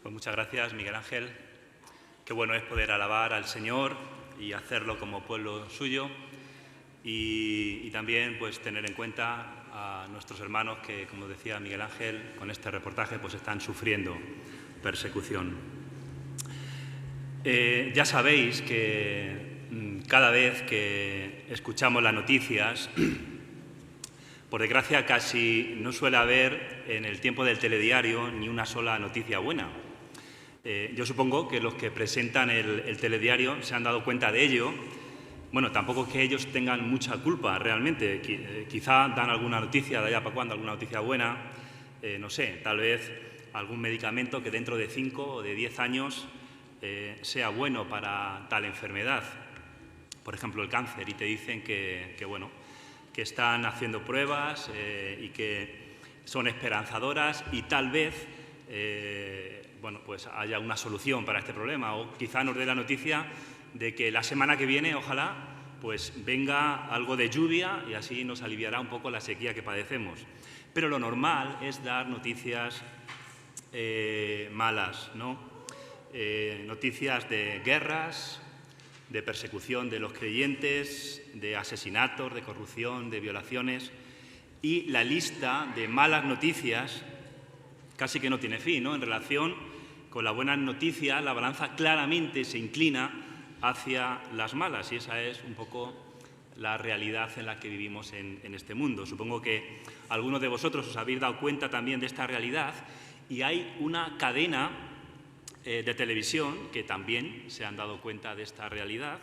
Pues muchas gracias, Miguel Ángel. Qué bueno es poder alabar al Señor y hacerlo como pueblo suyo y también pues tener en cuenta a nuestros hermanos que, como decía Miguel Ángel, con este reportaje pues están sufriendo persecución. Ya sabéis que cada vez que escuchamos las noticias, por desgracia casi no suele haber en el tiempo del telediario ni una sola noticia buena. Yo supongo que los que presentan el telediario se han dado cuenta de ello. Bueno, tampoco es que ellos tengan mucha culpa realmente. Quizá dan alguna noticia de allá para cuando, alguna noticia buena. No sé, tal vez algún medicamento que dentro de 5 o de 10 años sea bueno para tal enfermedad. Por ejemplo, el cáncer, y te dicen que están haciendo pruebas y que son esperanzadoras y tal vez pues haya una solución para este problema, o quizá nos dé la noticia de que la semana que viene, ojalá, pues venga algo de lluvia y así nos aliviará un poco la sequía que padecemos. Pero lo normal es dar noticias malas, ¿no? Noticias de guerras, de persecución de los creyentes, de asesinatos, de corrupción, de violaciones, y la lista de malas noticias casi que no tiene fin, ¿no? En relación con las buenas noticias, la balanza claramente se inclina hacia las malas, y esa es un poco la realidad en la que vivimos en este mundo. Supongo que algunos de vosotros os habéis dado cuenta también de esta realidad, y hay una cadena de televisión que también se han dado cuenta de esta realidad,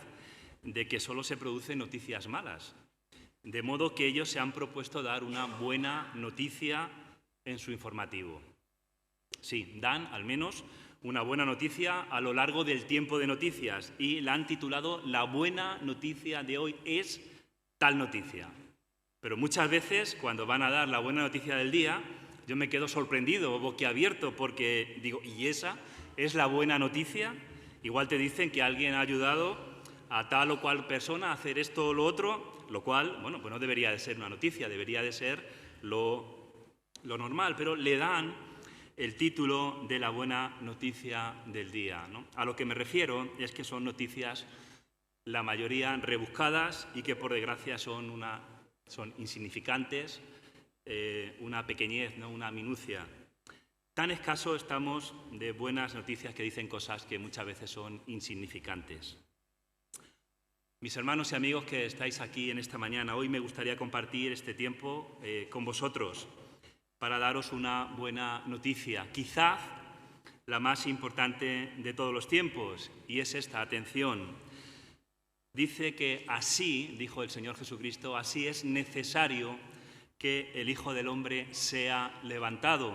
de que solo se producen noticias malas. De modo que ellos se han propuesto dar una buena noticia en su informativo. Sí, dan al menos una buena noticia a lo largo del tiempo de noticias y la han titulado "La buena noticia de hoy es tal noticia". Pero muchas veces cuando van a dar la buena noticia del día, yo me quedo sorprendido o boquiabierto porque digo, ¿y esa es la buena noticia? Igual te dicen que alguien ha ayudado a tal o cual persona a hacer esto o lo otro, lo cual, bueno, pues no debería de ser una noticia, debería de ser lo normal, pero le dan el título de la buena noticia del día, ¿no? A lo que me refiero es que son noticias, la mayoría rebuscadas y que por desgracia son insignificantes, una pequeñez, ¿no? Una minucia. Tan escaso estamos de buenas noticias que dicen cosas que muchas veces son insignificantes. Mis hermanos y amigos que estáis aquí en esta mañana, hoy me gustaría compartir este tiempo con vosotros para daros una buena noticia, quizás la más importante de todos los tiempos, y es esta, atención. Dice que así, dijo el Señor Jesucristo, así es necesario que el Hijo del Hombre sea levantado,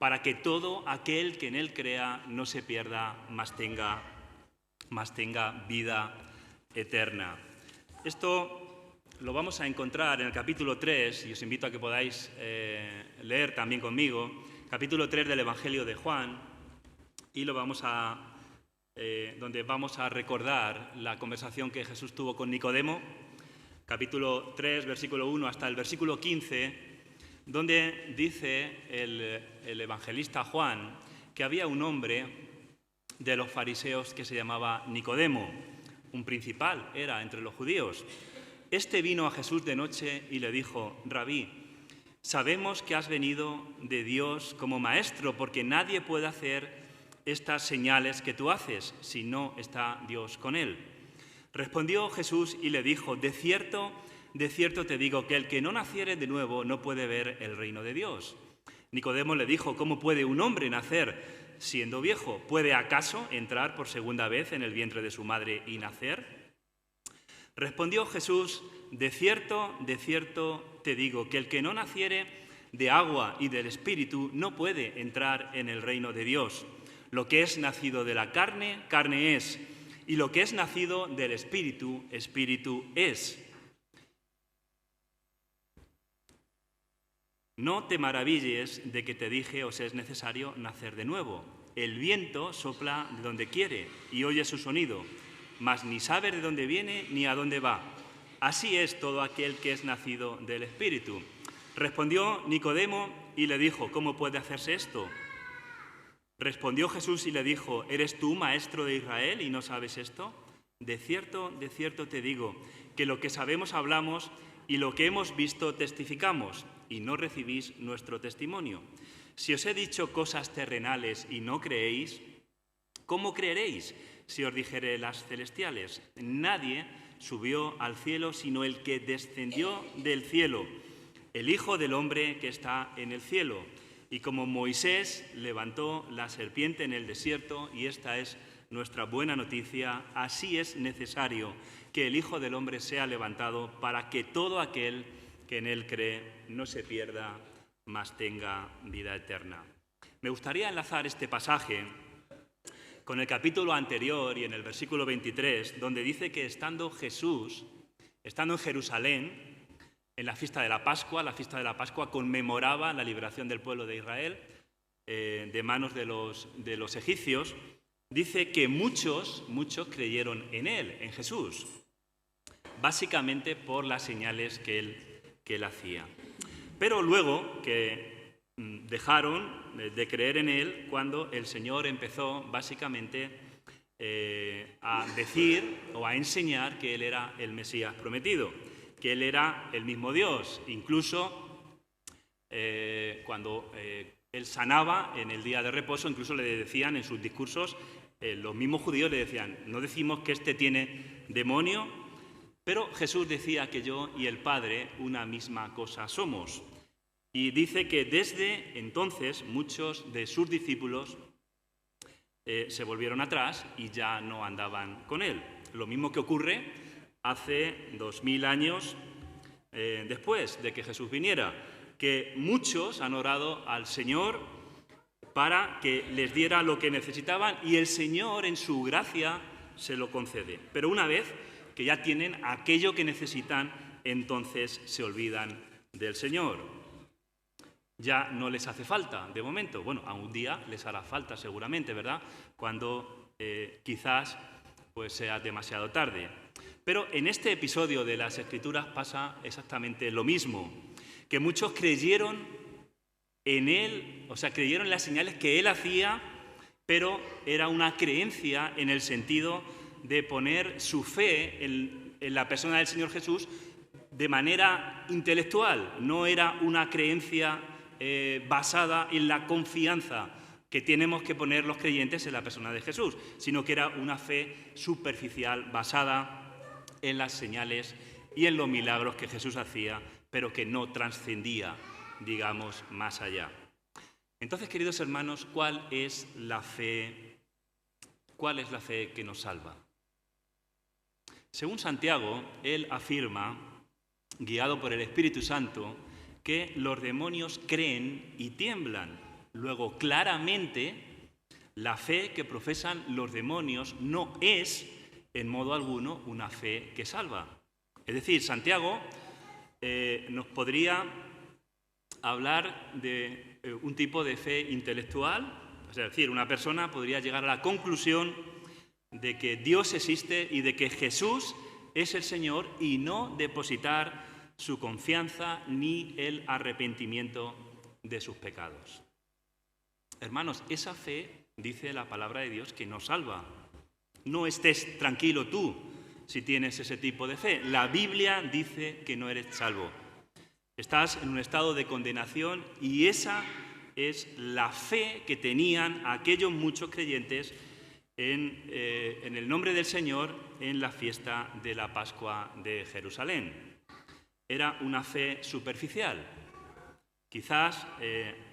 para que todo aquel que en Él crea no se pierda, mas tenga vida eterna. Esto lo vamos a encontrar en el capítulo 3, y os invito a que podáis leer también conmigo, capítulo 3 del Evangelio de Juan, y donde vamos a recordar la conversación que Jesús tuvo con Nicodemo, capítulo 3, versículo 1 hasta el versículo 15, donde dice el evangelista Juan que había un hombre de los fariseos que se llamaba Nicodemo, un principal era entre los judíos. Este vino a Jesús de noche y le dijo: Rabí, sabemos que has venido de Dios como maestro, porque nadie puede hacer estas señales que tú haces si no está Dios con él. Respondió Jesús y le dijo: de cierto te digo que el que no naciere de nuevo no puede ver el reino de Dios. Nicodemo le dijo: ¿cómo puede un hombre nacer siendo viejo? ¿Puede acaso entrar por segunda vez en el vientre de su madre y nacer? Respondió Jesús: de cierto te digo que el que no naciere de agua y del Espíritu no puede entrar en el reino de Dios. Lo que es nacido de la carne, carne es, y lo que es nacido del Espíritu, Espíritu es. No te maravilles de que te dije: os es necesario nacer de nuevo. El viento sopla de donde quiere y oye su sonido, mas ni sabe de dónde viene ni a dónde va. Así es todo aquel que es nacido del Espíritu. Respondió Nicodemo y le dijo: ¿cómo puede hacerse esto? Respondió Jesús y le dijo: ¿Eres tú, maestro de Israel, y no sabes esto? De cierto te digo, que lo que sabemos hablamos y lo que hemos visto testificamos, y no recibís nuestro testimonio. Si os he dicho cosas terrenales y no creéis, ¿cómo creeréis si os dijere las celestiales? Nadie subió al cielo sino el que descendió del cielo, el Hijo del Hombre que está en el cielo. Y como Moisés levantó la serpiente en el desierto, y esta es nuestra buena noticia, así es necesario que el Hijo del Hombre sea levantado para que todo aquel que en él cree no se pierda, mas tenga vida eterna. Me gustaría enlazar este pasaje con el capítulo anterior y en el versículo 23, donde dice que estando Jesús, estando en Jerusalén, en la fiesta de la Pascua conmemoraba la liberación del pueblo de Israel de manos de los egipcios. Dice que muchos creyeron en él, en Jesús, básicamente por las señales que él hacía. Pero luego que dejaron de creer en él cuando el Señor empezó básicamente a decir o a enseñar que él era el Mesías prometido, que él era el mismo Dios. Incluso cuando él sanaba en el día de reposo, incluso le decían en sus discursos, los mismos judíos le decían: no decimos que este tiene demonio, pero Jesús decía que yo y el Padre una misma cosa somos. Y dice que desde entonces muchos de sus discípulos se volvieron atrás y ya no andaban con él. Lo mismo que ocurre hace 2000 años después de que Jesús viniera, que muchos han orado al Señor para que les diera lo que necesitaban, y el Señor en su gracia se lo concede. Pero una vez que ya tienen aquello que necesitan, entonces se olvidan del Señor. Ya no les hace falta, de momento. Bueno, a un día les hará falta seguramente, ¿verdad? Cuando quizás pues sea demasiado tarde. Pero en este episodio de las Escrituras pasa exactamente lo mismo, que muchos creyeron en él, o sea, creyeron en las señales que él hacía, pero era una creencia en el sentido de poner su fe en la persona del Señor Jesús de manera intelectual. No era una creencia basada en la confianza que tenemos que poner los creyentes en la persona de Jesús, sino que era una fe superficial basada en las señales y en los milagros que Jesús hacía, pero que no trascendía, digamos, más allá. Entonces, queridos hermanos, ¿cuál es la fe que nos salva? Según Santiago, él afirma, guiado por el Espíritu Santo, que los demonios creen y tiemblan. Luego, claramente, la fe que profesan los demonios no es, en modo alguno, una fe que salva. Es decir, Santiago nos podría hablar de un tipo de fe intelectual, es decir, una persona podría llegar a la conclusión de que Dios existe y de que Jesús es el Señor, y no depositar su confianza ni el arrepentimiento de sus pecados. Hermanos, esa fe, dice la palabra de Dios, que nos salva. No estés tranquilo tú si tienes ese tipo de fe. La Biblia dice que no eres salvo. Estás en un estado de condenación, y esa es la fe que tenían aquellos muchos creyentes en el nombre del Señor en la fiesta de la Pascua de Jerusalén. Era una fe superficial. Quizás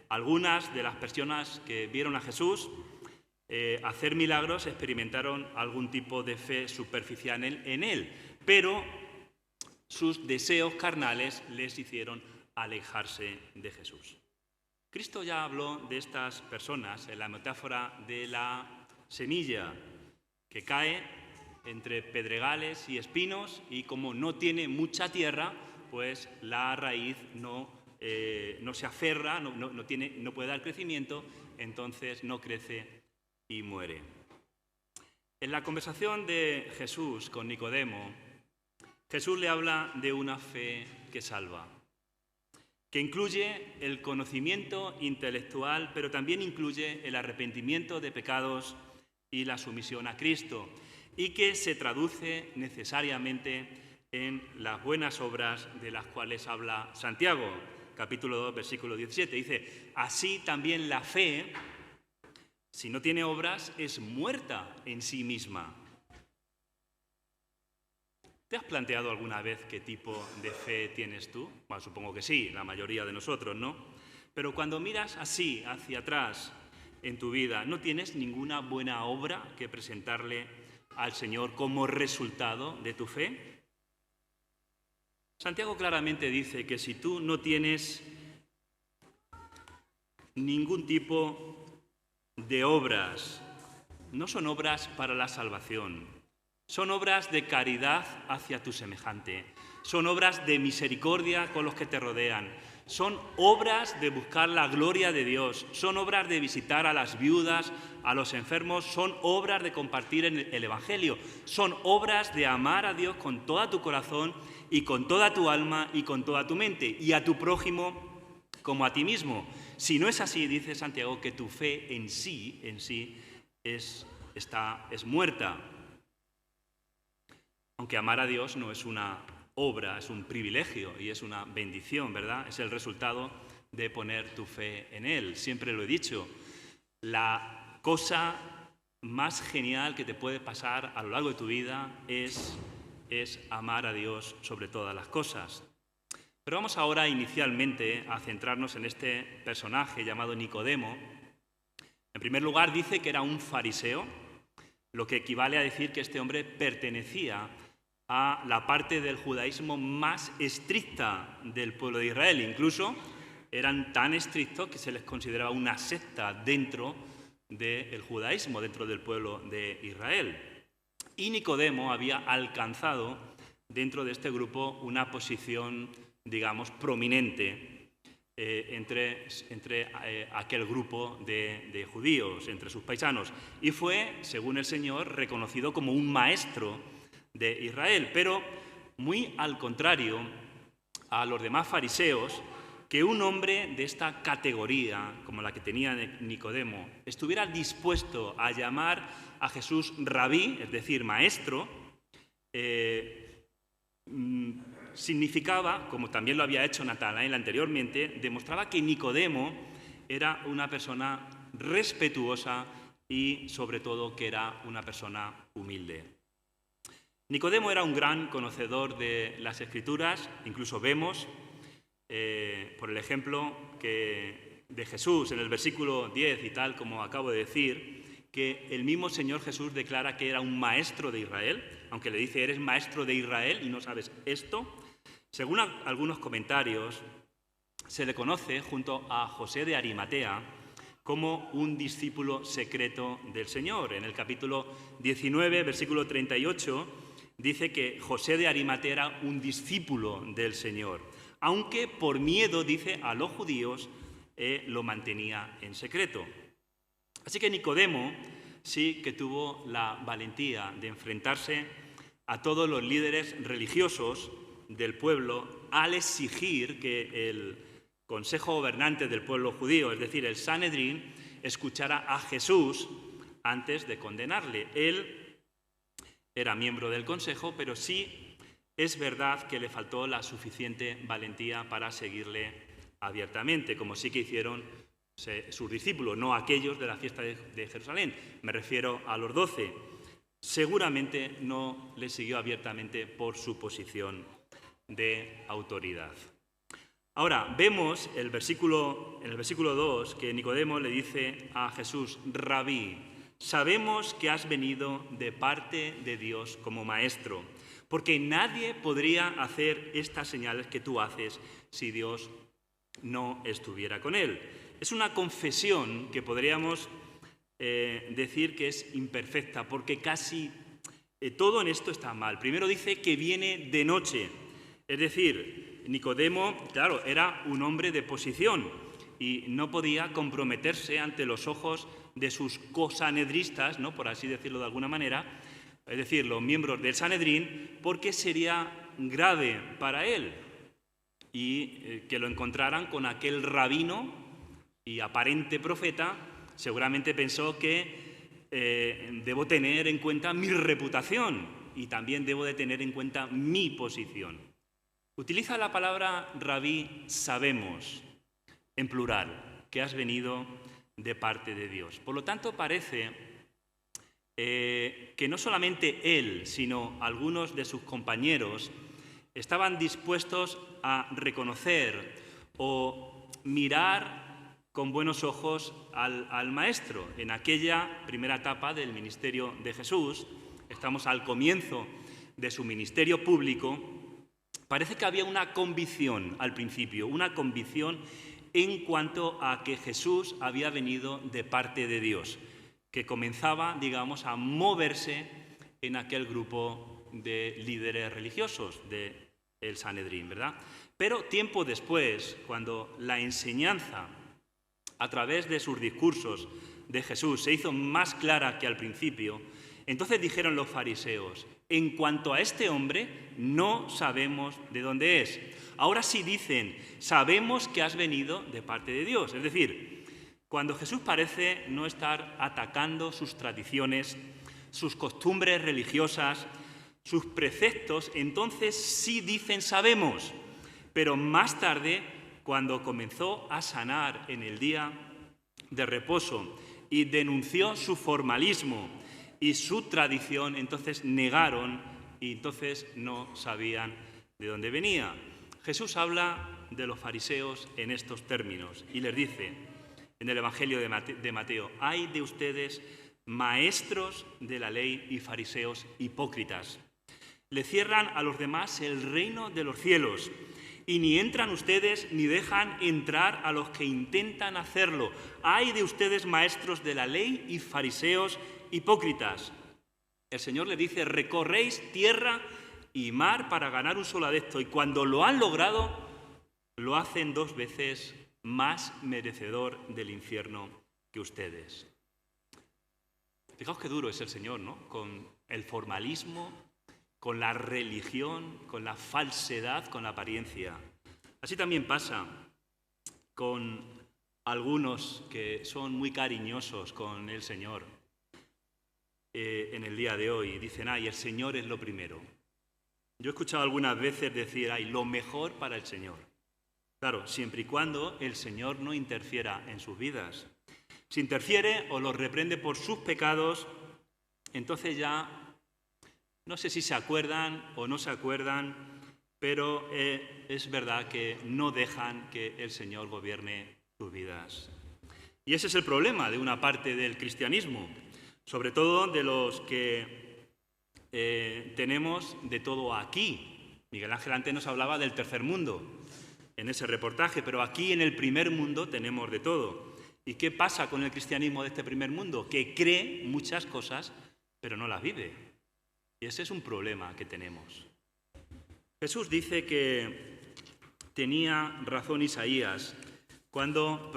algunas de las personas que vieron a Jesús hacer milagros experimentaron algún tipo de fe superficial en él, pero sus deseos carnales les hicieron alejarse de Jesús. Cristo ya habló de estas personas en la metáfora de la semilla que cae entre pedregales y espinos, y como no tiene mucha tierra, pues la raíz no se aferra, no puede dar crecimiento, entonces no crece y muere. En la conversación de Jesús con Nicodemo, Jesús le habla de una fe que salva, que incluye el conocimiento intelectual, pero también incluye el arrepentimiento de pecados y la sumisión a Cristo, y que se traduce necesariamente en las buenas obras de las cuales habla Santiago, capítulo 2, versículo 17. Dice, así también la fe, si no tiene obras, es muerta en sí misma. ¿Te has planteado alguna vez qué tipo de fe tienes tú? Bueno, supongo que sí, la mayoría de nosotros, ¿no? Pero cuando miras así, hacia atrás en tu vida, ¿no tienes ninguna buena obra que presentarle al Señor como resultado de tu fe? Santiago claramente dice que si tú no tienes ningún tipo de obras, no son obras para la salvación, son obras de caridad hacia tu semejante, son obras de misericordia con los que te rodean, son obras de buscar la gloria de Dios, son obras de visitar a las viudas, a los enfermos, son obras de compartir el Evangelio, son obras de amar a Dios con todo tu corazón y con toda tu alma y con toda tu mente, y a tu prójimo como a ti mismo. Si no es así, dice Santiago, que tu fe en sí es muerta. Aunque amar a Dios no es una obra, es un privilegio y es una bendición, ¿verdad? Es el resultado de poner tu fe en Él. Siempre lo he dicho, la cosa más genial que te puede pasar a lo largo de tu vida es amar a Dios sobre todas las cosas. Pero vamos ahora inicialmente a centrarnos en este personaje llamado Nicodemo. En primer lugar, dice que era un fariseo, lo que equivale a decir que este hombre pertenecía a la parte del judaísmo más estricta del pueblo de Israel. Incluso eran tan estrictos que se les consideraba una secta dentro del judaísmo, dentro del pueblo de Israel. Y Nicodemo había alcanzado dentro de este grupo una posición, digamos, prominente entre aquel grupo de judíos, entre sus paisanos. Y fue, según el Señor, reconocido como un maestro de Israel. Pero muy al contrario a los demás fariseos, que un hombre de esta categoría, como la que tenía Nicodemo, estuviera dispuesto a llamar a Jesús rabí, es decir, maestro, significaba, como también lo había hecho Natanael anteriormente, demostraba que Nicodemo era una persona respetuosa y, sobre todo, que era una persona humilde. Nicodemo era un gran conocedor de las Escrituras, incluso vemos, por el ejemplo de Jesús en el versículo 10 y tal como acabo de decir, que el mismo Señor Jesús declara que era un maestro de Israel, aunque le dice, eres maestro de Israel y no sabes esto. Según algunos comentarios, se le conoce junto a José de Arimatea como un discípulo secreto del Señor. En el capítulo 19, versículo 38, dice que José de Arimatea era un discípulo del Señor, aunque por miedo, dice, a los judíos, lo mantenía en secreto. Así que Nicodemo sí que tuvo la valentía de enfrentarse a todos los líderes religiosos del pueblo al exigir que el consejo gobernante del pueblo judío, es decir, el Sanedrín, escuchara a Jesús antes de condenarle. Él era miembro del consejo, pero sí es verdad que le faltó la suficiente valentía para seguirle abiertamente, como sí que hicieron sus discípulos, no aquellos de la fiesta de Jerusalén. Me refiero a los 12. Seguramente no le siguió abiertamente por su posición de autoridad. Ahora, vemos en el versículo 2 que Nicodemo le dice a Jesús, Rabí, sabemos que has venido de parte de Dios como maestro, porque nadie podría hacer estas señales que tú haces si Dios no estuviera con él. Es una confesión que podríamos decir que es imperfecta, porque casi todo en esto está mal. Primero dice que viene de noche, es decir, Nicodemo, claro, era un hombre de posición y no podía comprometerse ante los ojos de sus cosanedristas, ¿no?, por así decirlo de alguna manera, es decir, los miembros del Sanedrín, porque sería grave para él. y que lo encontraran con aquel rabino y aparente profeta. Seguramente pensó que debo tener en cuenta mi reputación y también debo de tener en cuenta mi posición. Utiliza la palabra rabí, sabemos, en plural, que has venido de parte de Dios. Por lo tanto, parece que no solamente él, sino algunos de sus compañeros estaban dispuestos a reconocer o mirar con buenos ojos al Maestro. En aquella primera etapa del ministerio de Jesús, estamos al comienzo de su ministerio público, parece que había una convicción al principio, una convicción en cuanto a que Jesús había venido de parte de Dios, que comenzaba, digamos, a moverse en aquel grupo de líderes religiosos del Sanedrín, ¿verdad? Pero tiempo después, cuando la enseñanza a través de sus discursos de Jesús se hizo más clara que al principio, entonces dijeron los fariseos: en cuanto a este hombre, no sabemos de dónde es. Ahora sí dicen: sabemos que has venido de parte de Dios. Es decir, cuando Jesús parece no estar atacando sus tradiciones, sus costumbres religiosas, sus preceptos, entonces sí dicen sabemos. Pero más tarde, cuando comenzó a sanar en el día de reposo y denunció su formalismo y su tradición, entonces negaron y entonces no sabían de dónde venía. Jesús habla de los fariseos en estos términos y les dice en el Evangelio de Mateo: «Ay de ustedes, maestros de la ley y fariseos hipócritas. Le cierran a los demás el reino de los cielos y ni entran ustedes ni dejan entrar a los que intentan hacerlo. Ay de ustedes, maestros de la ley y fariseos hipócritas». El Señor le dice: recorréis tierra y mar para ganar un solo adepto, y cuando lo han logrado, lo hacen 2 veces más merecedor del infierno que ustedes. Fijaos qué duro es el Señor, ¿no? Con el formalismo, con la religión, con la falsedad, con la apariencia. Así también pasa con algunos que son muy cariñosos con el Señor en el día de hoy. Dicen: ay, el Señor es lo primero. Yo he escuchado algunas veces decir: ay, lo mejor para el Señor. Claro, siempre y cuando el Señor no interfiera en sus vidas. Si interfiere o los reprende por sus pecados, entonces ya no sé si se acuerdan o no se acuerdan, pero es verdad que no dejan que el Señor gobierne sus vidas. Y ese es el problema de una parte del cristianismo, sobre todo de los que tenemos de todo aquí. Miguel Ángel antes nos hablaba del tercer mundo en ese reportaje, pero aquí en el primer mundo tenemos de todo. ¿Y qué pasa con el cristianismo de este primer mundo? Que cree muchas cosas, pero no las vive. Y ese es un problema que tenemos. Jesús dice que tenía razón Isaías cuando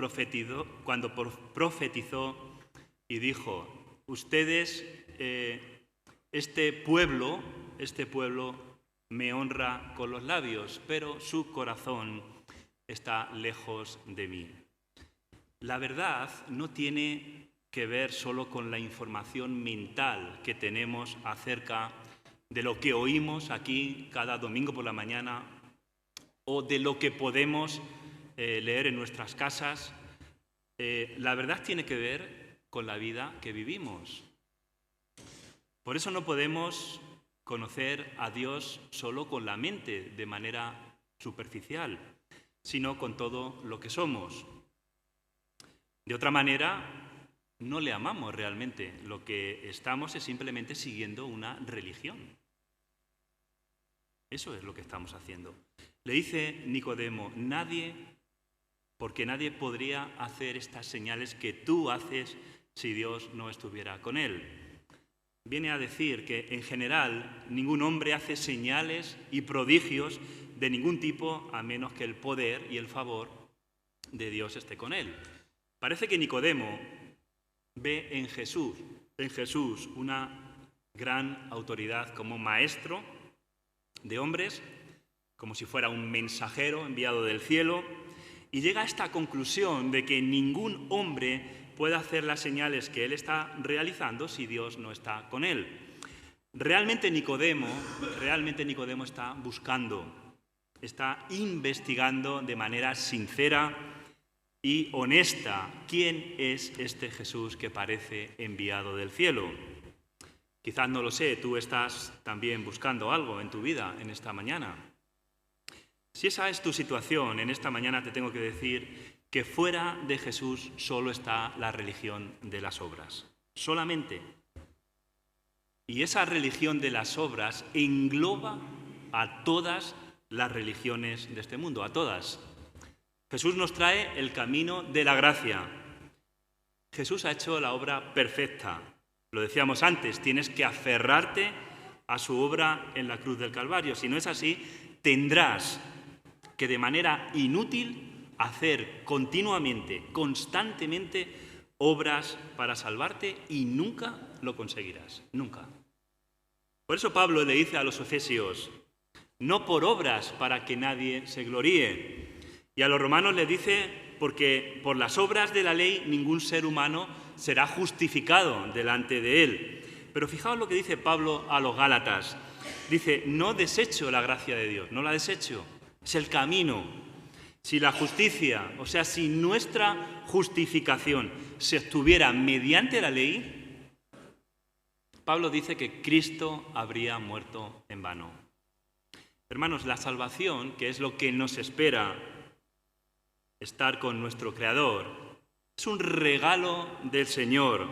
profetizó y dijo: ustedes, este pueblo me honra con los labios, pero su corazón está lejos de mí. La verdad no tiene que ver solo con la información mental que tenemos acerca de lo que oímos aquí cada domingo por la mañana o de lo que podemos leer en nuestras casas. La verdad tiene que ver con la vida que vivimos. Por eso no podemos conocer a Dios solo con la mente, de manera superficial, sino con todo lo que somos. De otra manera, no le amamos realmente. Lo que estamos es simplemente siguiendo una religión. Eso es lo que estamos haciendo. Le dice Nicodemo: porque nadie podría hacer estas señales que tú haces si Dios no estuviera con él. Viene a decir que, en general, ningún hombre hace señales y prodigios de ningún tipo a menos que el poder y el favor de Dios esté con él. Parece que Nicodemo ve en Jesús una gran autoridad como maestro de hombres, como si fuera un mensajero enviado del cielo, y llega a esta conclusión de que ningún hombre puede hacer las señales que él está realizando si Dios no está con él. Realmente Nicodemo está buscando, está investigando de manera sincera y honesta quién es este Jesús que parece enviado del cielo. Quizás no lo sé, tú estás también buscando algo en tu vida en esta mañana. Si esa es tu situación, en esta mañana te tengo que decir que fuera de Jesús solo está la religión de las obras, solamente. Y esa religión de las obras engloba a todas las religiones de este mundo, a todas. Jesús nos trae el camino de la gracia. Jesús ha hecho la obra perfecta. Lo decíamos antes, tienes que aferrarte a su obra en la cruz del Calvario. Si no es así, tendrás que de manera inútil hacer continuamente, constantemente, obras para salvarte y nunca lo conseguirás, nunca. Por eso Pablo le dice a los efesios, no por obras para que nadie se gloríe. Y a los romanos les dice, porque por las obras de la ley ningún ser humano será justificado delante de él. Pero fijaos lo que dice Pablo a los Gálatas. Dice, no desecho la gracia de Dios, no la desecho, es el camino. Si la justicia, o sea, si nuestra justificación se obtuviera mediante la ley, Pablo dice que Cristo habría muerto en vano. Hermanos, la salvación, que es lo que nos espera, estar con nuestro Creador, es un regalo del Señor,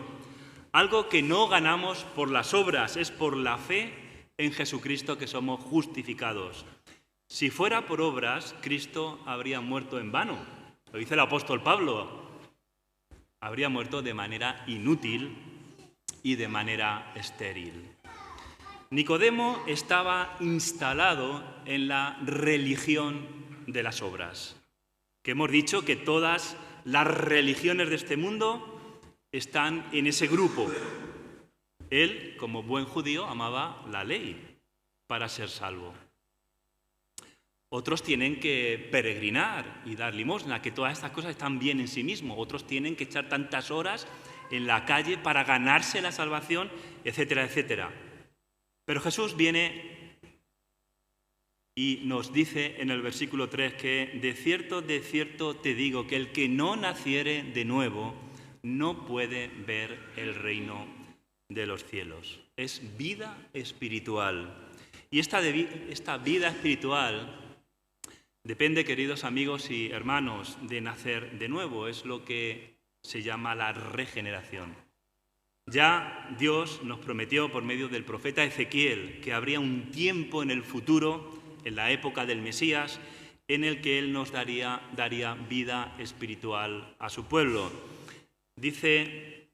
algo que no ganamos por las obras, es por la fe en Jesucristo que somos justificados. Si fuera por obras, Cristo habría muerto en vano. Lo dice el apóstol Pablo. Habría muerto de manera inútil y de manera estéril. Nicodemo estaba instalado en la religión de las obras, que hemos dicho que todas las religiones de este mundo están en ese grupo. Él, como buen judío, amaba la ley para ser salvo. Otros tienen que peregrinar y dar limosna, que todas estas cosas están bien en sí mismos. Otros tienen que echar tantas horas en la calle para ganarse la salvación, etcétera, etcétera. Pero Jesús viene y nos dice en el versículo 3 que de cierto te digo que el que no naciere de nuevo no puede ver el reino de los cielos. Es vida espiritual. Y esta vida espiritual depende, queridos amigos y hermanos, de nacer de nuevo. Es lo que se llama la regeneración. Ya Dios nos prometió por medio del profeta Ezequiel que habría un tiempo en el futuro, en la época del Mesías, en el que Él nos daría vida espiritual a su pueblo. Dice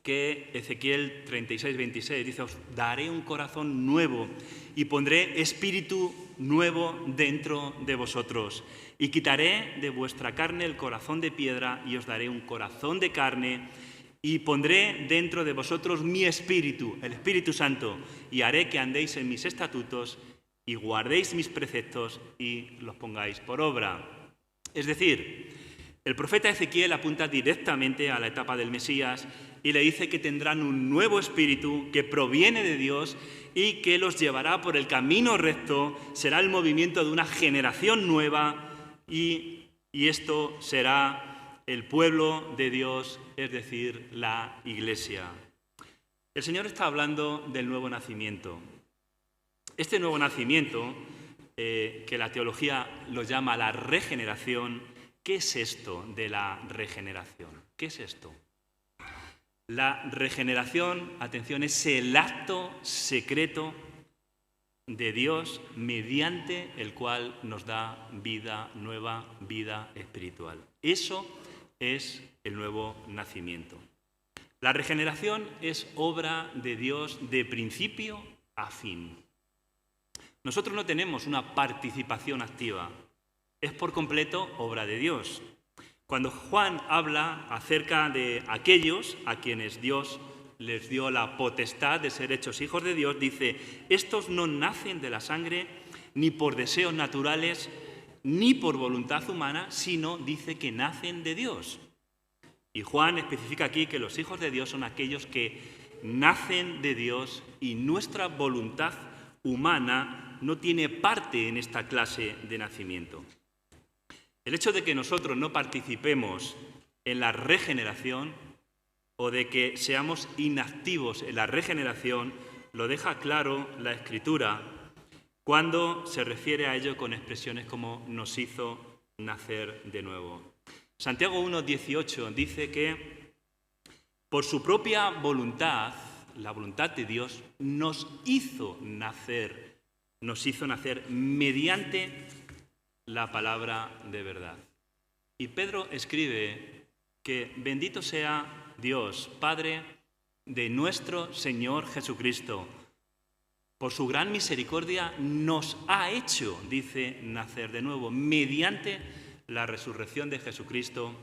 que Ezequiel 36:26 dice, os daré un corazón nuevo y pondré espíritu nuevo dentro de vosotros y quitaré de vuestra carne el corazón de piedra y os daré un corazón de carne y pondré dentro de vosotros mi espíritu, el Espíritu Santo, y haré que andéis en mis estatutos y guardéis mis preceptos y los pongáis por obra. Es decir, el profeta Ezequiel apunta directamente a la etapa del Mesías y le dice que tendrán un nuevo espíritu que proviene de Dios y que los llevará por el camino recto, será el movimiento de una generación nueva y esto será el pueblo de Dios, es decir, la Iglesia. El Señor está hablando del nuevo nacimiento. Este nuevo nacimiento, que la teología lo llama la regeneración, ¿qué es esto de la regeneración? ¿Qué es esto? La regeneración, atención, es el acto secreto de Dios mediante el cual nos da vida nueva, vida espiritual. Eso es el nuevo nacimiento. La regeneración es obra de Dios de principio a fin. Nosotros no tenemos una participación activa, es por completo obra de Dios. Cuando Juan habla acerca de aquellos a quienes Dios les dio la potestad de ser hechos hijos de Dios, dice, estos no nacen de la sangre, ni por deseos naturales, ni por voluntad humana, sino dice que nacen de Dios. Y Juan especifica aquí que los hijos de Dios son aquellos que nacen de Dios y nuestra voluntad humana no tiene parte en esta clase de nacimiento. El hecho de que nosotros no participemos en la regeneración o de que seamos inactivos en la regeneración lo deja claro la Escritura cuando se refiere a ello con expresiones como nos hizo nacer de nuevo. Santiago 1:18 dice que por su propia voluntad, la voluntad de Dios, nos hizo nacer mediante la palabra de verdad. Y Pedro escribe que bendito sea Dios, Padre de nuestro Señor Jesucristo. Por su gran misericordia nos ha hecho, dice, nacer de nuevo, mediante la resurrección de Jesucristo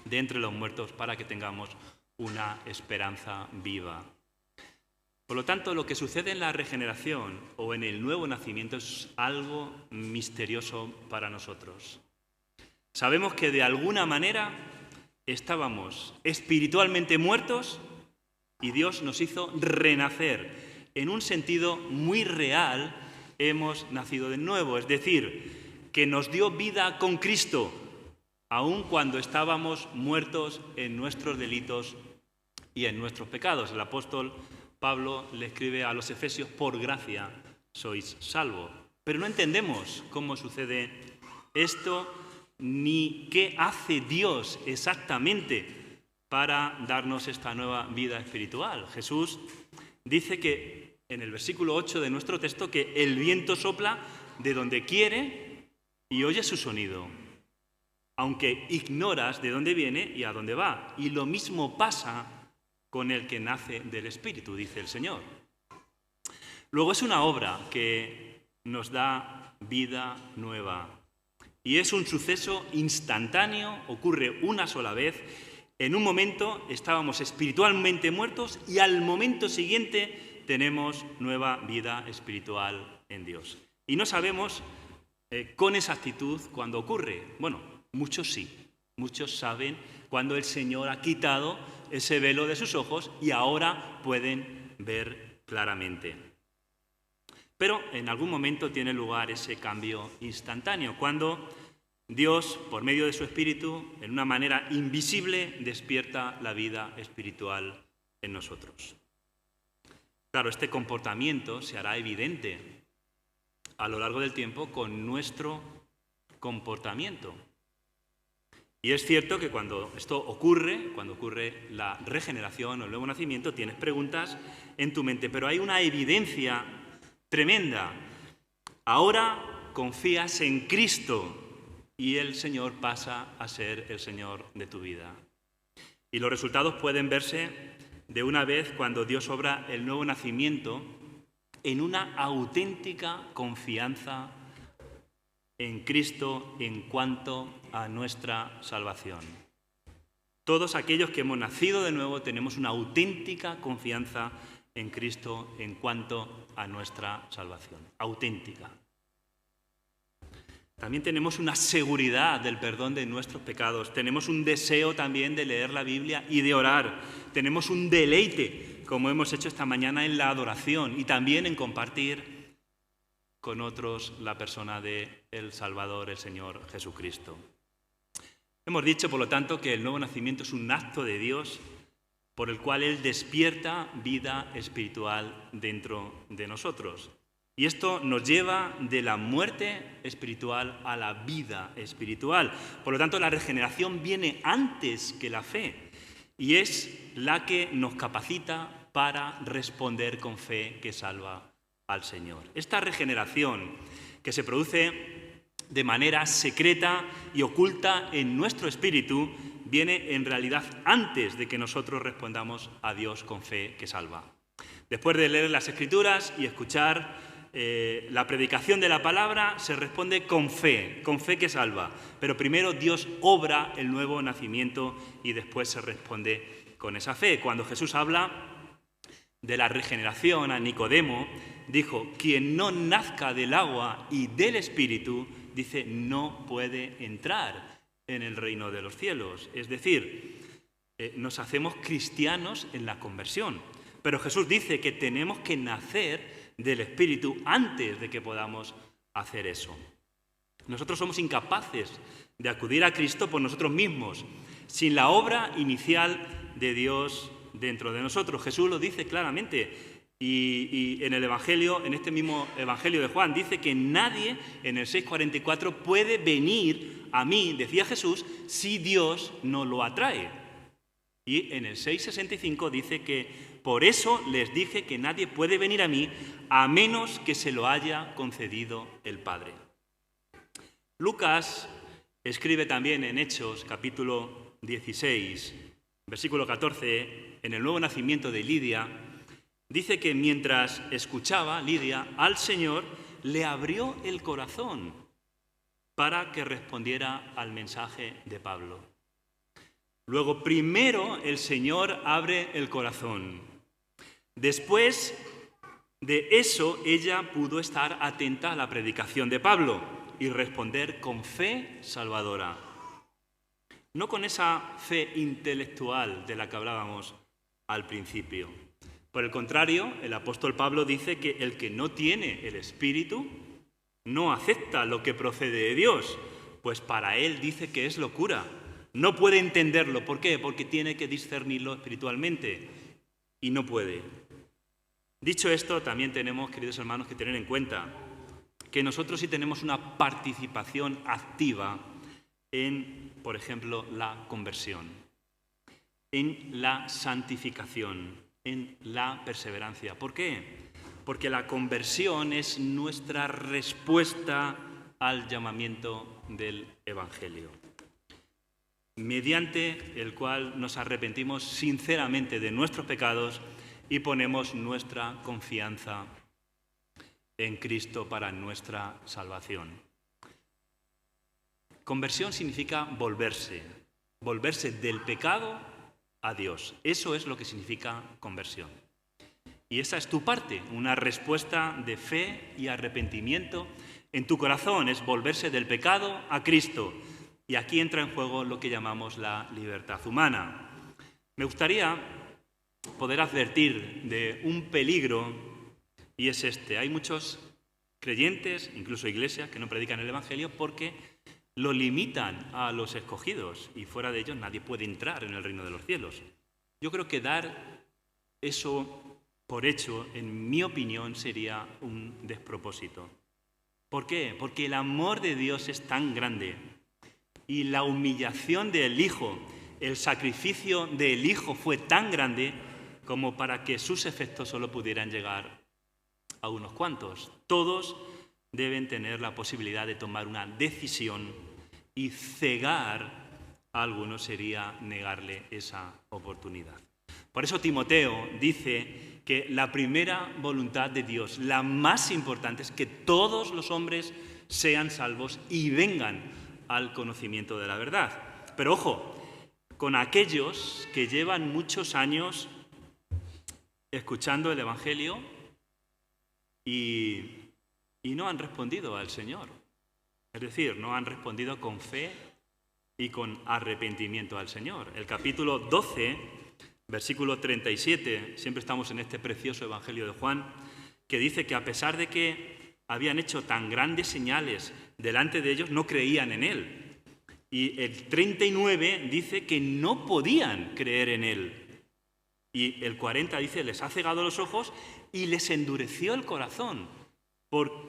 de entre los muertos, para que tengamos una esperanza viva. Por lo tanto, lo que sucede en la regeneración o en el nuevo nacimiento es algo misterioso para nosotros. Sabemos que de alguna manera estábamos espiritualmente muertos y Dios nos hizo renacer. En un sentido muy real, hemos nacido de nuevo, es decir, que nos dio vida con Cristo, aun cuando estábamos muertos en nuestros delitos y en nuestros pecados. El apóstol Pablo le escribe a los efesios: por gracia sois salvos. Pero no entendemos cómo sucede esto, ni qué hace Dios exactamente para darnos esta nueva vida espiritual. Jesús dice que en el versículo 8 de nuestro texto que el viento sopla de donde quiere y oye su sonido, aunque ignoras de dónde viene y a dónde va. Y lo mismo pasa con el que nace del Espíritu, dice el Señor. Luego es una obra que nos da vida nueva. Y es un suceso instantáneo, ocurre una sola vez. En un momento estábamos espiritualmente muertos y al momento siguiente tenemos nueva vida espiritual en Dios. Y no sabemos con exactitud cuándo ocurre. Bueno, muchos sí. Muchos saben cuando el Señor ha quitado ese velo de sus ojos y ahora pueden ver claramente. Pero en algún momento tiene lugar ese cambio instantáneo, cuando Dios, por medio de su Espíritu, en una manera invisible, despierta la vida espiritual en nosotros. Claro, este comportamiento se hará evidente a lo largo del tiempo con nuestro comportamiento. Y es cierto que cuando esto ocurre, cuando ocurre la regeneración o el nuevo nacimiento, tienes preguntas en tu mente, pero hay una evidencia tremenda. Ahora confías en Cristo y el Señor pasa a ser el Señor de tu vida. Y los resultados pueden verse de una vez cuando Dios obra el nuevo nacimiento en una auténtica confianza en Cristo en cuanto a nuestra salvación. Todos aquellos que hemos nacido de nuevo tenemos una auténtica confianza en Cristo en cuanto a nuestra salvación. Auténtica. También tenemos una seguridad del perdón de nuestros pecados. Tenemos un deseo también de leer la Biblia y de orar. Tenemos un deleite, como hemos hecho esta mañana, en la adoración y también en compartir con otros la persona del Salvador, el Señor Jesucristo. Hemos dicho, por lo tanto, que el nuevo nacimiento es un acto de Dios por el cual Él despierta vida espiritual dentro de nosotros. Y esto nos lleva de la muerte espiritual a la vida espiritual. Por lo tanto, la regeneración viene antes que la fe y es la que nos capacita para responder con fe que salva al Señor. Esta regeneración que se produce de manera secreta y oculta en nuestro espíritu viene en realidad antes de que nosotros respondamos a Dios con fe que salva. Después de leer las Escrituras y escuchar la predicación de la palabra, se responde con fe que salva. Pero primero Dios obra el nuevo nacimiento y después se responde con esa fe. Cuando Jesús habla de la regeneración a Nicodemo, dijo, quien no nazca del agua y del Espíritu, dice, no puede entrar en el reino de los cielos. Es decir, nos hacemos cristianos en la conversión. Pero Jesús dice que tenemos que nacer del Espíritu antes de que podamos hacer eso. Nosotros somos incapaces de acudir a Cristo por nosotros mismos, sin la obra inicial de Dios dentro de nosotros. Jesús lo dice claramente. Y en el Evangelio, en este mismo Evangelio de Juan, dice que nadie en el 6:44 puede venir a mí, decía Jesús, si Dios no lo atrae. Y en el 6:65 dice que por eso les dije que nadie puede venir a mí a menos que se lo haya concedido el Padre. Lucas escribe también en Hechos, capítulo 16, versículo 14, en el nuevo nacimiento de Lidia, dice que mientras escuchaba Lidia al Señor, le abrió el corazón para que respondiera al mensaje de Pablo. Luego, primero el Señor abre el corazón. Después de eso, ella pudo estar atenta a la predicación de Pablo y responder con fe salvadora. No con esa fe intelectual de la que hablábamos al principio. Por el contrario, el apóstol Pablo dice que el que no tiene el Espíritu no acepta lo que procede de Dios, pues para él dice que es locura. No puede entenderlo. ¿Por qué? Porque tiene que discernirlo espiritualmente y no puede. Dicho esto, también tenemos, queridos hermanos, que tener en cuenta que nosotros sí tenemos una participación activa en, por ejemplo, la conversión, en la santificación, en la perseverancia. ¿Por qué? Porque la conversión es nuestra respuesta al llamamiento del Evangelio, mediante el cual nos arrepentimos sinceramente de nuestros pecados y ponemos nuestra confianza en Cristo para nuestra salvación. Conversión significa volverse del pecado a Dios. Eso es lo que significa conversión. Y esa es tu parte, una respuesta de fe y arrepentimiento en tu corazón, es volverse del pecado a Cristo. Y aquí entra en juego lo que llamamos la libertad humana. Me gustaría poder advertir de un peligro, y es este. Hay muchos creyentes, incluso iglesias, que no predican el Evangelio porque lo limitan a los escogidos y fuera de ellos nadie puede entrar en el reino de los cielos. Yo creo que dar eso por hecho, en mi opinión, sería un despropósito. ¿Por qué? Porque el amor de Dios es tan grande y la humillación del Hijo, el sacrificio del Hijo fue tan grande como para que sus efectos solo pudieran llegar a unos cuantos. Todos deben tener la posibilidad de tomar una decisión y cegar a algunos sería negarle esa oportunidad. Por eso Timoteo dice que la primera voluntad de Dios, la más importante, es que todos los hombres sean salvos y vengan al conocimiento de la verdad. Pero ojo, con aquellos que llevan muchos años escuchando el Evangelio y no han respondido al Señor. Es decir, no han respondido con fe y con arrepentimiento al Señor. El capítulo 12, versículo 37, siempre estamos en este precioso Evangelio de Juan, que dice que a pesar de que habían hecho tan grandes señales delante de ellos, no creían en Él. Y el 39 dice que no podían creer en Él. Y el 40 dice, les ha cegado los ojos y les endureció el corazón,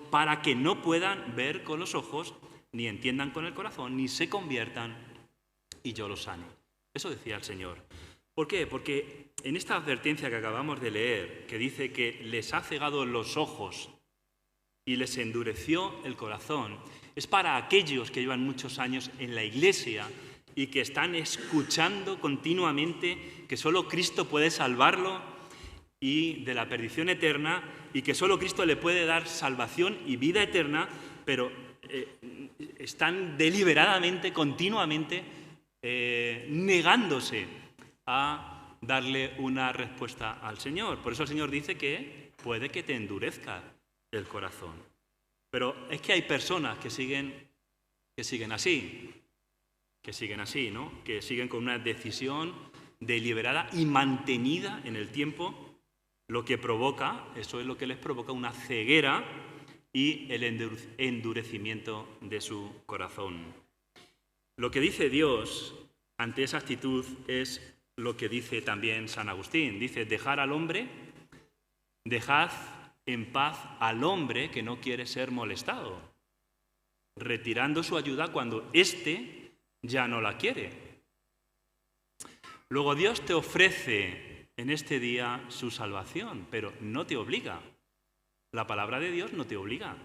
para que no puedan ver con los ojos, ni entiendan con el corazón, ni se conviertan y yo los sane. Eso decía el Señor. ¿Por qué? Porque en esta advertencia que acabamos de leer, que dice que les ha cegado los ojos y les endureció el corazón, es para aquellos que llevan muchos años en la Iglesia y que están escuchando continuamente que solo Cristo puede salvarlo y de la perdición eterna, y que solo Cristo le puede dar salvación y vida eterna, pero están deliberadamente, continuamente, negándose a darle una respuesta al Señor. Por eso el Señor dice que puede que te endurezca el corazón. Pero es que hay personas que siguen así, ¿no? Que siguen con una decisión deliberada y mantenida en el tiempo, lo que provoca, eso es lo que les provoca una ceguera y el endurecimiento de su corazón. Lo que dice Dios ante esa actitud es lo que dice también San Agustín. Dice, dejad en paz al hombre que no quiere ser molestado, retirando su ayuda cuando éste ya no la quiere. Luego Dios te ofrece en este día su salvación, pero no te obliga. La palabra de Dios no te obliga.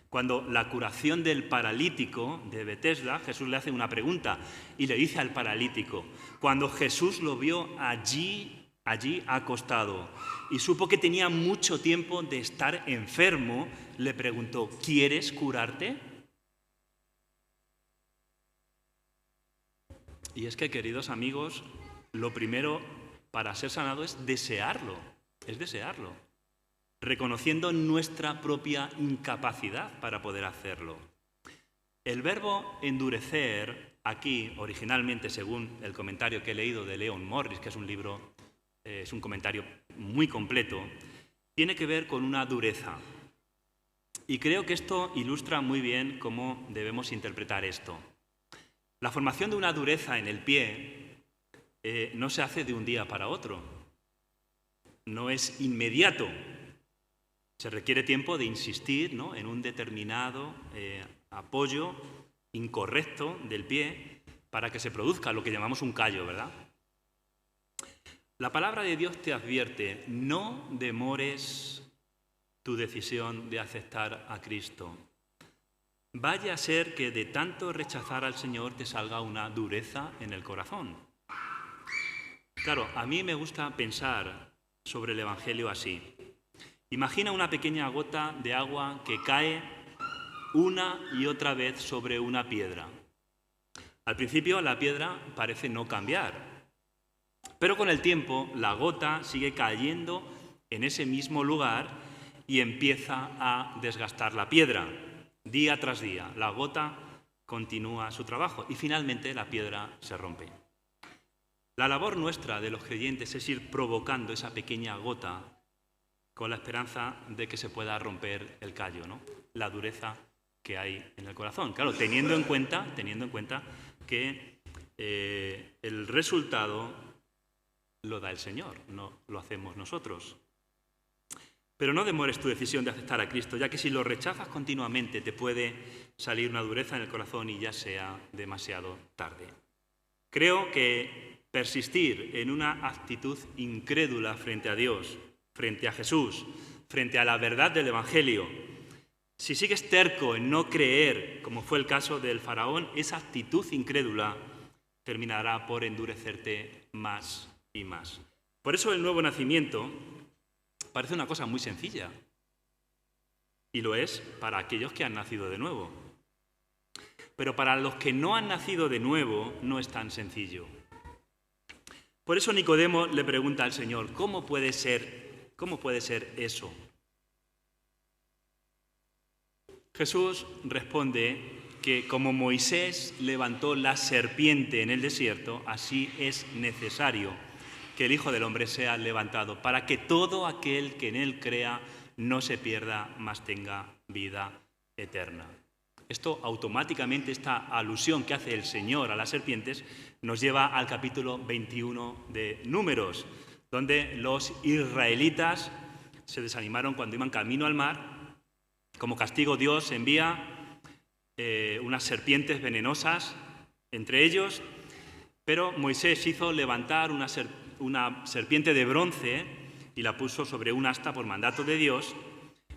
Cuando la curación del paralítico de Betesda, Jesús le hace una pregunta y le dice al paralítico, cuando Jesús lo vio allí acostado y supo que tenía mucho tiempo de estar enfermo, le preguntó, ¿quieres curarte? Y es que, queridos amigos, lo primero para ser sanado es desearlo, reconociendo nuestra propia incapacidad para poder hacerlo. El verbo endurecer, aquí, originalmente, según el comentario que he leído de Leon Morris, que es un libro, es un comentario muy completo, tiene que ver con una dureza. Y creo que esto ilustra muy bien cómo debemos interpretar esto. La formación de una dureza en el pie no se hace de un día para otro. No es inmediato. Se requiere tiempo de insistir, ¿no?, en un determinado apoyo incorrecto del pie para que se produzca lo que llamamos un callo, ¿verdad? La palabra de Dios te advierte, no demores tu decisión de aceptar a Cristo. Vaya a ser que de tanto rechazar al Señor te salga una dureza en el corazón. Claro, a mí me gusta pensar sobre el Evangelio así. Imagina una pequeña gota de agua que cae una y otra vez sobre una piedra. Al principio la piedra parece no cambiar, pero con el tiempo la gota sigue cayendo en ese mismo lugar y empieza a desgastar la piedra. Día tras día, la gota continúa su trabajo y finalmente la piedra se rompe. La labor nuestra de los creyentes es ir provocando esa pequeña gota con la esperanza de que se pueda romper el callo, ¿no?, la dureza que hay en el corazón. Claro, teniendo en cuenta que el resultado lo da el Señor, no lo hacemos nosotros. Pero no demores tu decisión de aceptar a Cristo, ya que si lo rechazas continuamente te puede salir una dureza en el corazón y ya sea demasiado tarde. Creo que persistir en una actitud incrédula frente a Dios, frente a Jesús, frente a la verdad del Evangelio, si sigues terco en no creer, como fue el caso del faraón, esa actitud incrédula terminará por endurecerte más y más. Por eso el nuevo nacimiento parece una cosa muy sencilla, y lo es para aquellos que han nacido de nuevo. Pero para los que no han nacido de nuevo no es tan sencillo. Por eso Nicodemo le pregunta al Señor, ¿cómo puede ser eso? Jesús responde que como Moisés levantó la serpiente en el desierto, así es necesario que el Hijo del Hombre sea levantado, para que todo aquel que en él crea no se pierda, mas tenga vida eterna. Esto automáticamente, esta alusión que hace el Señor a las serpientes, nos lleva al capítulo 21 de Números, donde los israelitas se desanimaron cuando iban camino al mar. Como castigo, Dios envía unas serpientes venenosas entre ellos, pero Moisés hizo levantar una serpiente de bronce y la puso sobre un asta por mandato de Dios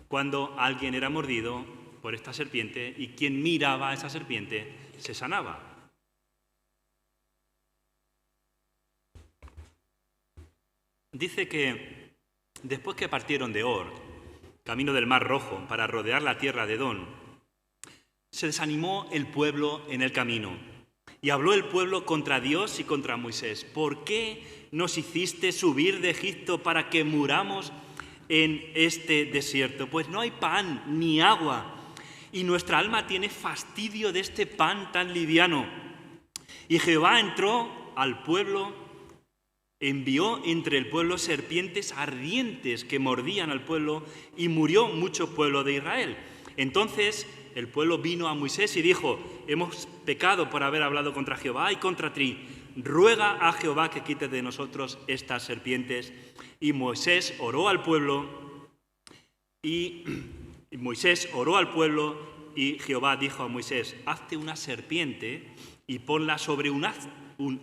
cuando alguien era mordido por esta serpiente y quien miraba a esa serpiente se sanaba. Dice que después que partieron de Or, camino del Mar Rojo, para rodear la tierra de Edom, se desanimó el pueblo en el camino y habló el pueblo contra Dios y contra Moisés. ¿Por qué nos hiciste subir de Egipto para que muramos en este desierto? Pues no hay pan ni agua, y nuestra alma tiene fastidio de este pan tan liviano. Y Jehová entró al pueblo, envió entre el pueblo serpientes ardientes que mordían al pueblo, y murió mucho pueblo de Israel. Entonces el pueblo vino a Moisés y dijo: hemos pecado por haber hablado contra Jehová y contra ti. Ruega a Jehová que quite de nosotros estas serpientes. Y Moisés oró al pueblo, y Jehová dijo a Moisés: hazte una serpiente y ponla sobre un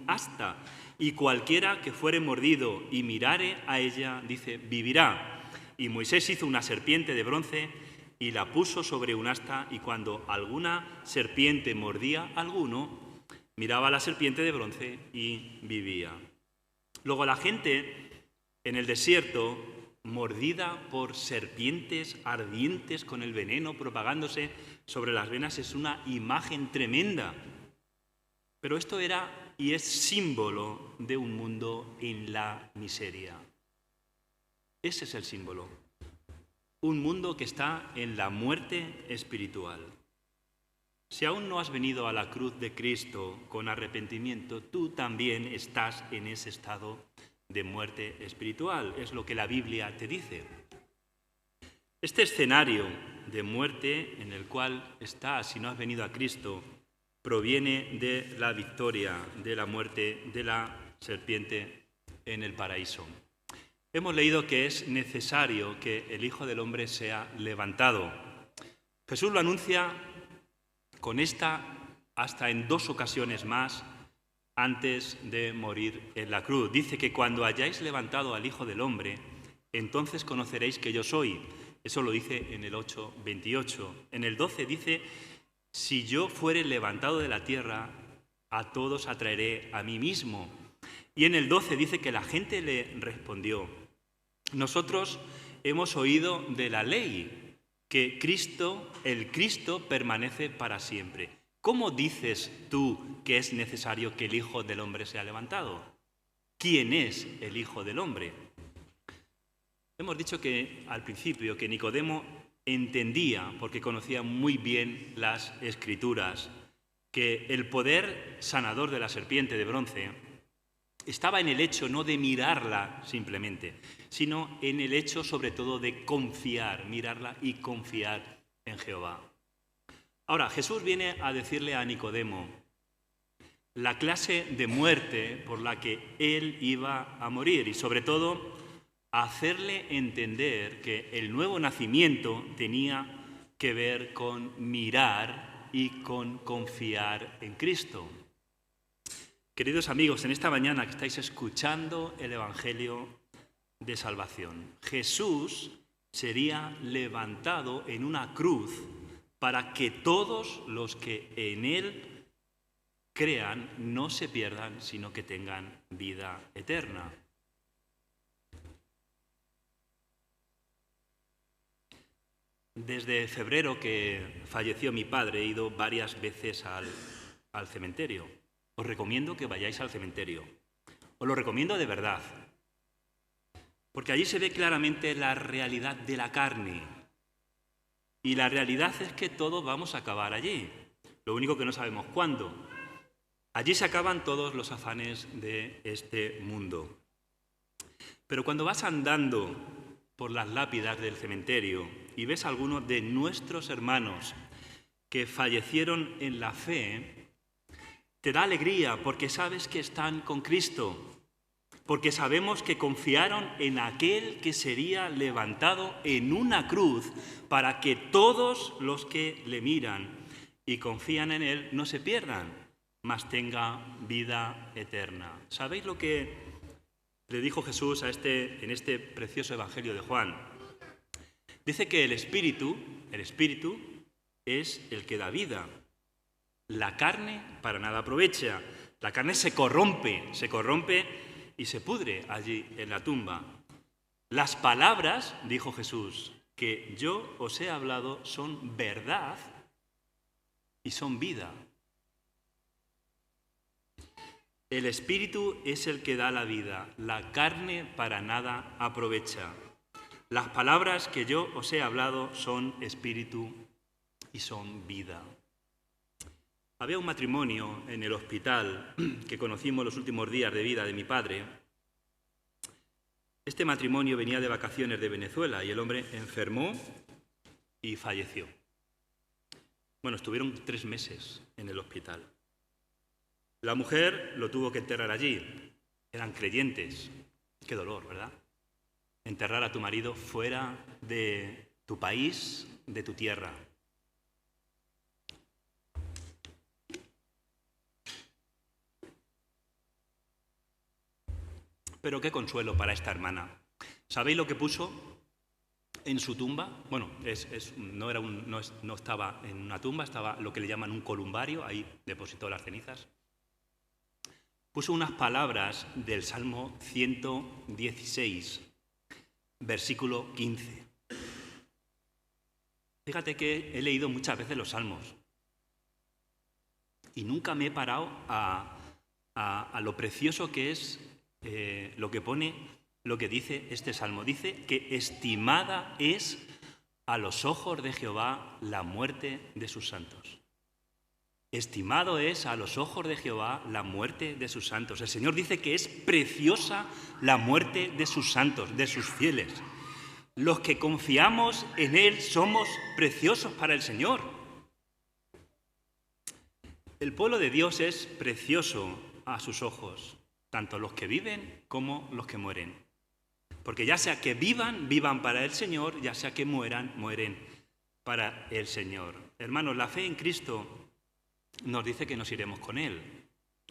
asta, y cualquiera que fuere mordido y mirare a ella, dice, vivirá. Y Moisés hizo una serpiente de bronce y la puso sobre un asta, y cuando alguna serpiente mordía a alguno, miraba a la serpiente de bronce y vivía. Luego la gente en el desierto, mordida por serpientes ardientes con el veneno propagándose sobre las venas, es una imagen tremenda. Pero esto era y es símbolo de un mundo en la miseria. Ese es el símbolo. Un mundo que está en la muerte espiritual. Si aún no has venido a la cruz de Cristo con arrepentimiento, tú también estás en ese estado de muerte espiritual. Es lo que la Biblia te dice. Este escenario de muerte en el cual estás si no has venido a Cristo proviene de la victoria de la muerte de la serpiente en el paraíso. Hemos leído que es necesario que el Hijo del Hombre sea levantado. Jesús lo anuncia con esta hasta en 2 ocasiones más antes de morir en la cruz. Dice que cuando hayáis levantado al Hijo del Hombre, entonces conoceréis que yo soy. Eso lo dice en el 8:28. En el 12 dice: si yo fuere levantado de la tierra, a todos atraeré a mí mismo. Y en el 12 dice que la gente le respondió: nosotros hemos oído de la ley que el Cristo permanece para siempre. ¿Cómo dices tú que es necesario que el Hijo del Hombre sea levantado? ¿Quién es el Hijo del Hombre? Hemos dicho que al principio que Nicodemo entendía, porque conocía muy bien las Escrituras, que el poder sanador de la serpiente de bronce estaba en el hecho no de mirarla simplemente, sino en el hecho sobre todo de confiar, mirarla y confiar en Jehová. Ahora, Jesús viene a decirle a Nicodemo la clase de muerte por la que él iba a morir y sobre todo a hacerle entender que el nuevo nacimiento tenía que ver con mirar y con confiar en Cristo. Queridos amigos, en esta mañana que estáis escuchando el Evangelio de Salvación, Jesús sería levantado en una cruz para que todos los que en Él crean no se pierdan, sino que tengan vida eterna. Desde febrero que falleció mi padre he ido varias veces al cementerio. Os recomiendo que vayáis al cementerio. Os lo recomiendo de verdad. Porque allí se ve claramente la realidad de la carne. Y la realidad es que todos vamos a acabar allí. Lo único que no sabemos cuándo. Allí se acaban todos los afanes de este mundo. Pero cuando vas andando por las lápidas del cementerio y ves a algunos de nuestros hermanos que fallecieron en la fe, te da alegría porque sabes que están con Cristo, porque sabemos que confiaron en aquel que sería levantado en una cruz para que todos los que le miran y confían en él no se pierdan, mas tengan vida eterna. ¿Sabéis lo que le dijo Jesús en este precioso Evangelio de Juan? Dice que el Espíritu es el que da vida. La carne para nada aprovecha. La carne se corrompe y se pudre allí en la tumba. Las palabras, dijo Jesús, que yo os he hablado son verdad y son vida. El Espíritu es el que da la vida, la carne para nada aprovecha. Las palabras que yo os he hablado son espíritu y son vida. Había un matrimonio en el hospital que conocimos los últimos días de vida de mi padre. Este matrimonio venía de vacaciones de Venezuela y el hombre enfermó y falleció. Bueno, estuvieron 3 meses en el hospital. La mujer lo tuvo que enterrar allí. Eran creyentes. Qué dolor, ¿verdad? Enterrar a tu marido fuera de tu país, de tu tierra. Pero qué consuelo para esta hermana. ¿Sabéis lo que puso en su tumba? Bueno, no estaba en una tumba, estaba lo que le llaman un columbario, ahí depositó las cenizas. Puso unas palabras del Salmo 116, versículo 15. Fíjate que he leído muchas veces los salmos y nunca me he parado a lo precioso que es lo que pone, lo que dice este salmo. Dice que estimada es a los ojos de Jehová la muerte de sus santos. Estimado es a los ojos de Jehová la muerte de sus santos. El Señor dice que es preciosa la muerte de sus santos, de sus fieles. Los que confiamos en Él somos preciosos para el Señor. El pueblo de Dios es precioso a sus ojos, tanto los que viven como los que mueren. Porque ya sea que vivan, vivan para el Señor, ya sea que mueran, mueren para el Señor. Hermanos, la fe en Cristo nos dice que nos iremos con Él.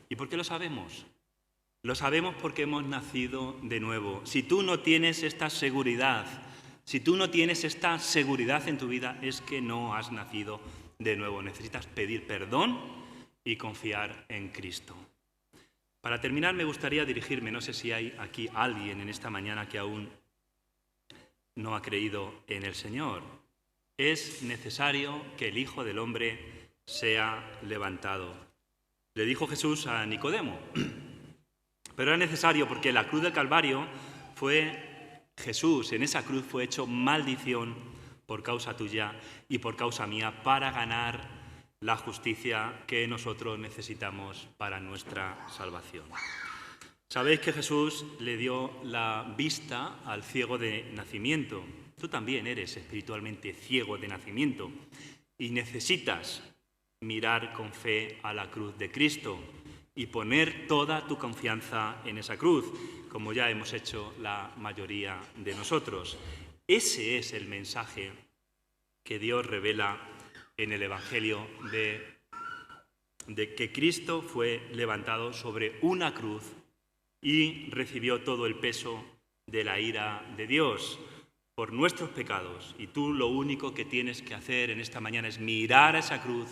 ¿Y por qué lo sabemos? Lo sabemos porque hemos nacido de nuevo. Si tú no tienes esta seguridad, en tu vida, es que no has nacido de nuevo. Necesitas pedir perdón y confiar en Cristo. Para terminar, me gustaría dirigirme, no sé si hay aquí alguien en esta mañana que aún no ha creído en el Señor. Es necesario que el Hijo del Hombre sea levantado. Le dijo Jesús a Nicodemo. Pero era necesario porque en la cruz del Calvario Jesús en esa cruz fue hecho maldición por causa tuya y por causa mía para ganar la justicia que nosotros necesitamos para nuestra salvación. Sabéis que Jesús le dio la vista al ciego de nacimiento. Tú también eres espiritualmente ciego de nacimiento y necesitas mirar con fe a la cruz de Cristo y poner toda tu confianza en esa cruz, como ya hemos hecho la mayoría de nosotros. Ese es el mensaje que Dios revela en el Evangelio de que Cristo fue levantado sobre una cruz y recibió todo el peso de la ira de Dios por nuestros pecados. Y tú lo único que tienes que hacer en esta mañana es mirar a esa cruz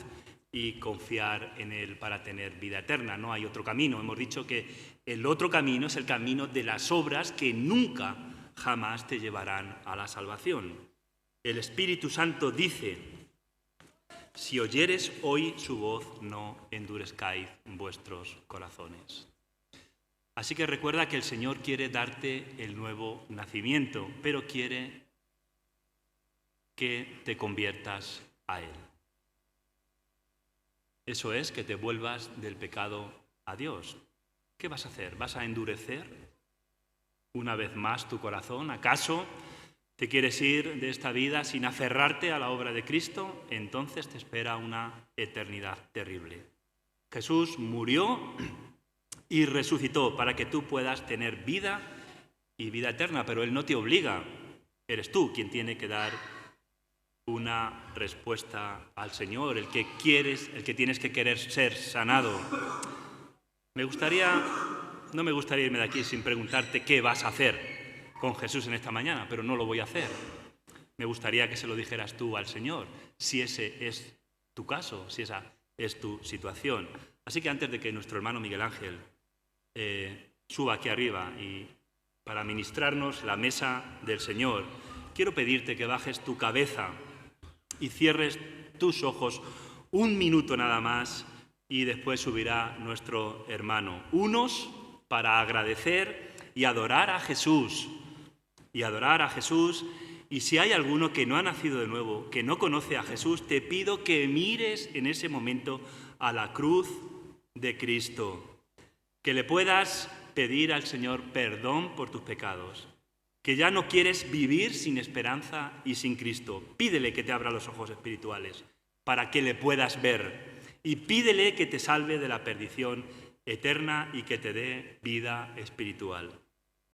y confiar en Él para tener vida eterna. No hay otro camino. Hemos dicho que el otro camino es el camino de las obras que nunca, jamás te llevarán a la salvación. El Espíritu Santo dice: si oyeres hoy su voz, no endurezcáis vuestros corazones. Así que recuerda que el Señor quiere darte el nuevo nacimiento, pero quiere que te conviertas a Él. Eso es, que te vuelvas del pecado a Dios. ¿Qué vas a hacer? ¿Vas a endurecer una vez más tu corazón? ¿Acaso te quieres ir de esta vida sin aferrarte a la obra de Cristo? Entonces te espera una eternidad terrible. Jesús murió y resucitó para que tú puedas tener vida y vida eterna, pero Él no te obliga. Eres tú quien tiene que dar una respuesta al Señor, el que tienes que querer ser sanado. No me gustaría irme de aquí sin preguntarte qué vas a hacer con Jesús en esta mañana, pero no lo voy a hacer. Me gustaría que se lo dijeras tú al Señor, si ese es tu caso, si esa es tu situación. Así que antes de que nuestro hermano Miguel Ángel suba aquí arriba y para ministrarnos la mesa del Señor, quiero pedirte que bajes tu cabeza y cierres tus ojos un minuto nada más, y después subirá nuestro hermano. Unos para agradecer y adorar a Jesús y adorar a Jesús. Y si hay alguno que no ha nacido de nuevo, que no conoce a Jesús, te pido que mires en ese momento a la cruz de Cristo, que le puedas pedir al Señor perdón por tus pecados, que ya no quieres vivir sin esperanza y sin Cristo. Pídele que te abra los ojos espirituales para que le puedas ver, y pídele que te salve de la perdición eterna y que te dé vida espiritual.